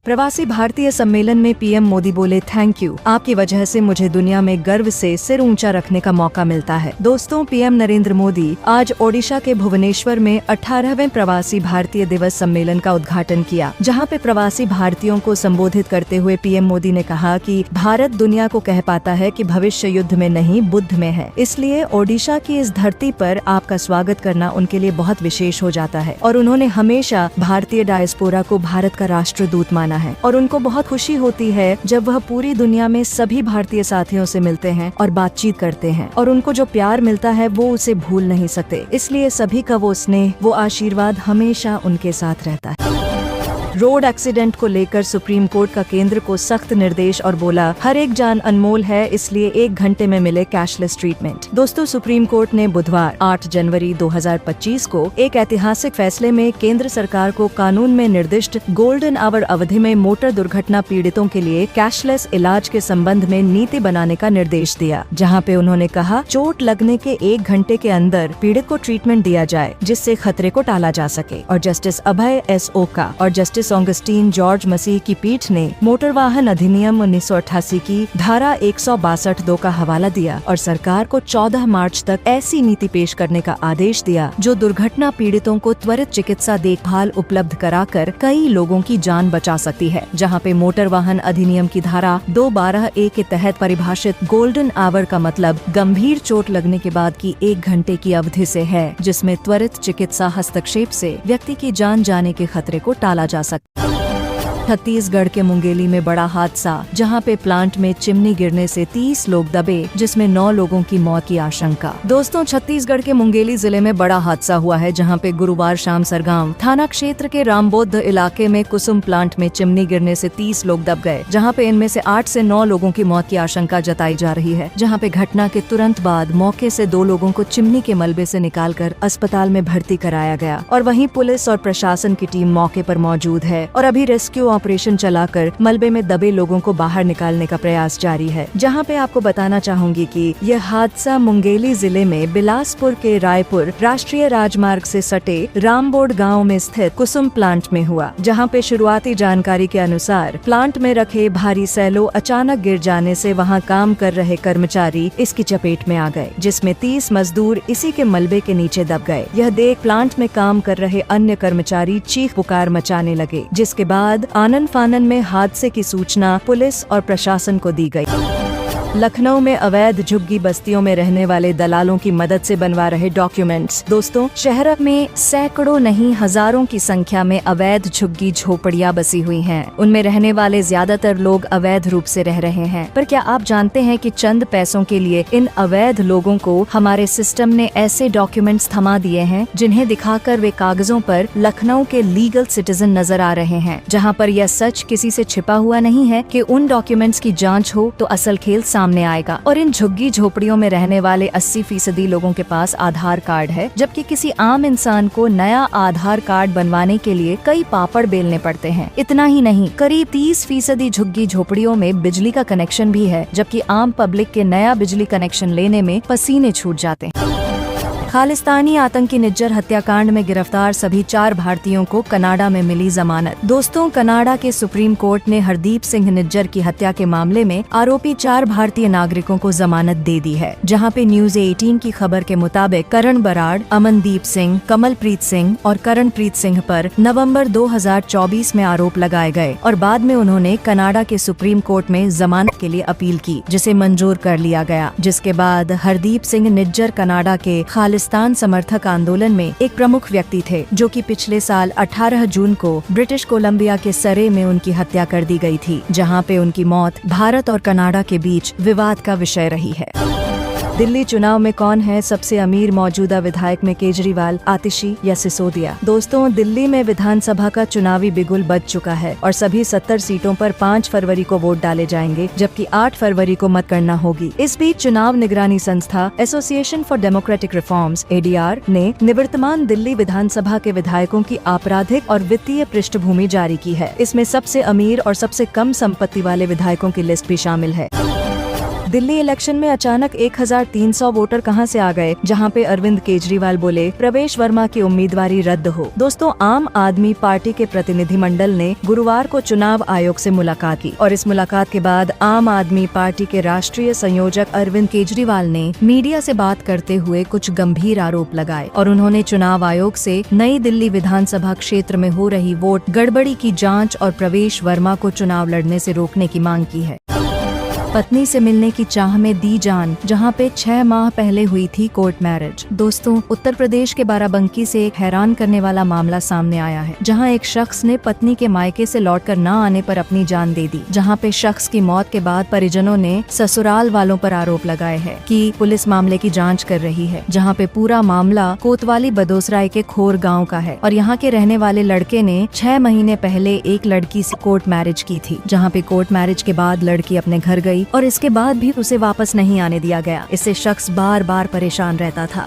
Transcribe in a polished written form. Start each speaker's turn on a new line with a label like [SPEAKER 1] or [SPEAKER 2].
[SPEAKER 1] प्रवासी भारतीय सम्मेलन में पीएम मोदी बोले, थैंक यू, आपकी वजह से मुझे दुनिया में गर्व से सिर ऊंचा रखने का मौका मिलता है। दोस्तों, पीएम नरेंद्र मोदी आज ओडिशा के भुवनेश्वर में 18वें प्रवासी भारतीय दिवस सम्मेलन का उद्घाटन किया, जहां पे प्रवासी भारतीयों को संबोधित करते हुए पीएम मोदी ने कहा कि भारत दुनिया को कह पाता है कि भविष्य युद्ध में नहीं बुद्ध में है, इसलिए ओडिशा की इस धरती पर आपका स्वागत करना उनके लिए बहुत विशेष हो जाता है। और उन्होंने हमेशा भारतीय डायस्पोरा को भारत का राष्ट्रदूत माना है और उनको बहुत खुशी होती है जब वह पूरी दुनिया में सभी भारतीय साथियों से मिलते हैं और बातचीत करते हैं, और उनको जो प्यार मिलता है वो उसे भूल नहीं सकते। इसलिए सभी का वो स्नेह, वो आशीर्वाद हमेशा उनके साथ रहता है। रोड एक्सीडेंट को लेकर सुप्रीम कोर्ट का केंद्र को सख्त निर्देश और बोला, हर एक जान अनमोल है, इसलिए 1 घंटे में मिले कैशलेस ट्रीटमेंट। दोस्तों, सुप्रीम कोर्ट ने बुधवार 8 जनवरी 2025 को एक ऐतिहासिक फैसले में केंद्र सरकार को कानून में निर्दिष्ट गोल्डन आवर अवधि में मोटर दुर्घटना पीड़ितों के लिए कैशलेस इलाज के संबंध में नीति बनाने का निर्देश दिया, जहाँ पे उन्होंने कहा चोट लगने के 1 घंटे के अंदर पीड़ित को ट्रीटमेंट दिया जाए, जिससे खतरे को टाला जा सके। और जस्टिस अभय एस ओका और जस्टिस ऑगस्टीन जॉर्ज मसीह की पीठ ने मोटर वाहन अधिनियम 1988 की धारा 162(2) का हवाला दिया और सरकार को 14 मार्च तक ऐसी नीति पेश करने का आदेश दिया जो दुर्घटना पीड़ितों को त्वरित चिकित्सा देखभाल उपलब्ध कराकर कई लोगों की जान बचा सकती है। जहां पे मोटर वाहन अधिनियम की धारा 212(a) के तहत परिभाषित गोल्डन आवर का मतलब गंभीर चोट लगने के बाद की 1 घंटे की अवधि से है, जिसमें त्वरित चिकित्सा हस्तक्षेप से व्यक्ति की जान जाने के खतरे को टाला जा सकता है। छत्तीसगढ़ के मुंगेली में बड़ा हादसा, जहां पे प्लांट में चिमनी गिरने से 30 लोग दबे, जिसमें 9 लोगों की मौत की आशंका। दोस्तों, छत्तीसगढ़ के मुंगेली जिले में बड़ा हादसा हुआ है, जहां पे गुरुवार शाम सरगांव थाना क्षेत्र के रामबोध इलाके में कुसुम प्लांट में चिमनी गिरने से 30 लोग दब गए, जहां पे इनमें से 8 से 9 लोगों की मौत की आशंका जताई जा रही है। जहां पे घटना के तुरंत बाद मौके से 2 लोगों को चिमनी के मलबे से निकालकर अस्पताल में भर्ती कराया गया, और वहीं पुलिस और प्रशासन की टीम मौके पर मौजूद है और अभी रेस्क्यू ऑपरेशन चलाकर मलबे में दबे लोगों को बाहर निकालने का प्रयास जारी है। जहां पे आपको बताना चाहूंगी कि यह हादसा मुंगेली जिले में बिलासपुर के रायपुर राष्ट्रीय राजमार्ग से सटे रामबोड गांव में स्थित कुसुम प्लांट में हुआ, जहां पे शुरुआती जानकारी के अनुसार प्लांट में रखे भारी सैलो अचानक गिर जाने से वहां काम कर रहे कर्मचारी इसकी चपेट में आ गए, जिसमें 30 मजदूर इसी के मलबे के नीचे दब गए। यह देख प्लांट में काम कर रहे अन्य कर्मचारी चीख पुकार मचाने लगे, जिसके बाद आनन फानन में हादसे की सूचना पुलिस और प्रशासन को दी गई। लखनऊ में अवैध झुग्गी बस्तियों में रहने वाले दलालों की मदद से बनवा रहे डॉक्यूमेंट्स। दोस्तों, शहर में सैकड़ों नहीं हजारों की संख्या में अवैध झुग्गी झोपड़ियां बसी हुई हैं। उनमें रहने वाले ज्यादातर लोग अवैध रूप से रह रहे हैं। पर क्या आप जानते हैं कि चंद पैसों के लिए इन अवैध लोगों को हमारे सिस्टम ने ऐसे डॉक्यूमेंट्स थमा दिए हैं जिन्हें दिखाकर वे कागजों पर लखनऊ के लीगल सिटीजन नजर आ रहे हैं, जहाँ पर यह सच किसी से छिपा हुआ नहीं है कि उन डॉक्यूमेंट्स की जाँच हो तो असल खेल सामने आएगा। और इन झुग्गी झोपड़ियों में रहने वाले 80% लोगों के पास आधार कार्ड है, जबकि किसी आम इंसान को नया आधार कार्ड बनवाने के लिए कई पापड़ बेलने पड़ते हैं। इतना ही नहीं, करीब 30% झुग्गी झोपड़ियों में बिजली का कनेक्शन भी है, जबकि आम पब्लिक के नया बिजली कनेक्शन लेने में पसीने छूट जाते हैं। खालिस्तानी आतंकी निज्जर हत्याकांड में गिरफ्तार सभी 4 भारतीयों को कनाडा में मिली जमानत। दोस्तों, कनाडा के सुप्रीम कोर्ट ने हरदीप सिंह निज्जर की हत्या के मामले में आरोपी 4 भारतीय नागरिकों को जमानत दे दी है, जहां पे न्यूज 18 की खबर के मुताबिक करण बराड़, अमनदीप सिंह, कमलप्रीत सिंह और करणप्रीत सिंह पर नवंबर 2024 में आरोप लगाए गए और बाद में उन्होंने कनाडा के सुप्रीम कोर्ट में जमानत के लिए अपील की, जिसे मंजूर कर लिया गया। जिसके बाद हरदीप सिंह निज्जर कनाडा के खालिस्तान समर्थक आंदोलन में एक प्रमुख व्यक्ति थे, जो कि पिछले साल 18 जून को ब्रिटिश कोलंबिया के सरे में उनकी हत्या कर दी गई थी, जहां पे उनकी मौत भारत और कनाडा के बीच विवाद का विषय रही है। दिल्ली चुनाव में कौन है सबसे अमीर मौजूदा विधायक में केजरीवाल, आतिशी या सिसोदिया? दोस्तों, दिल्ली में विधानसभा का चुनावी बिगुल बज चुका है और सभी 70 सीटों पर 5 फरवरी को वोट डाले जाएंगे, जबकि 8 फरवरी को मतगणना होगी। इस बीच चुनाव निगरानी संस्था association for democratic reforms (ADR) ने निवर्तमान दिल्ली विधानसभा के विधायकों की आपराधिक और वित्तीय पृष्ठभूमि जारी की है। इसमें सबसे अमीर और सबसे कम संपत्ति वाले विधायकों की लिस्ट भी शामिल है। दिल्ली इलेक्शन में अचानक 1300 वोटर कहां से आ गए, जहां पे अरविंद केजरीवाल बोले प्रवेश वर्मा की उम्मीदवारी रद्द हो। दोस्तों, आम आदमी पार्टी के प्रतिनिधिमंडल ने गुरुवार को चुनाव आयोग से मुलाकात की और इस मुलाकात के बाद आम आदमी पार्टी के राष्ट्रीय संयोजक अरविंद केजरीवाल ने मीडिया से बात करते हुए कुछ गंभीर आरोप लगाए और उन्होंने चुनाव आयोग से नई दिल्ली विधानसभा क्षेत्र में हो रही वोट गड़बड़ी की जांच और प्रवेश वर्मा को चुनाव लड़ने से रोकने की मांग की है। पत्नी से मिलने की चाह में दी जान, जहां पे 6 माह पहले हुई थी कोर्ट मैरिज। दोस्तों, उत्तर प्रदेश के बाराबंकी से एक हैरान करने वाला मामला सामने आया है, जहां एक शख्स ने पत्नी के मायके से लौटकर न आने पर अपनी जान दे दी। जहां पे शख्स की मौत के बाद परिजनों ने ससुराल वालों पर आरोप लगाए हैं कि पुलिस मामले की जांच कर रही है। जहां पे पूरा मामला कोतवाली बदोसराय के खोर गाँव का है और यहाँ के रहने वाले लड़के ने 6 महीने पहले एक लड़की से कोर्ट मैरिज की थी। जहाँ पे कोर्ट मैरिज के बाद लड़की अपने घर गई और इसके बाद भी उसे वापस नहीं आने दिया गया। इससे शख्स बार बार परेशान रहता था।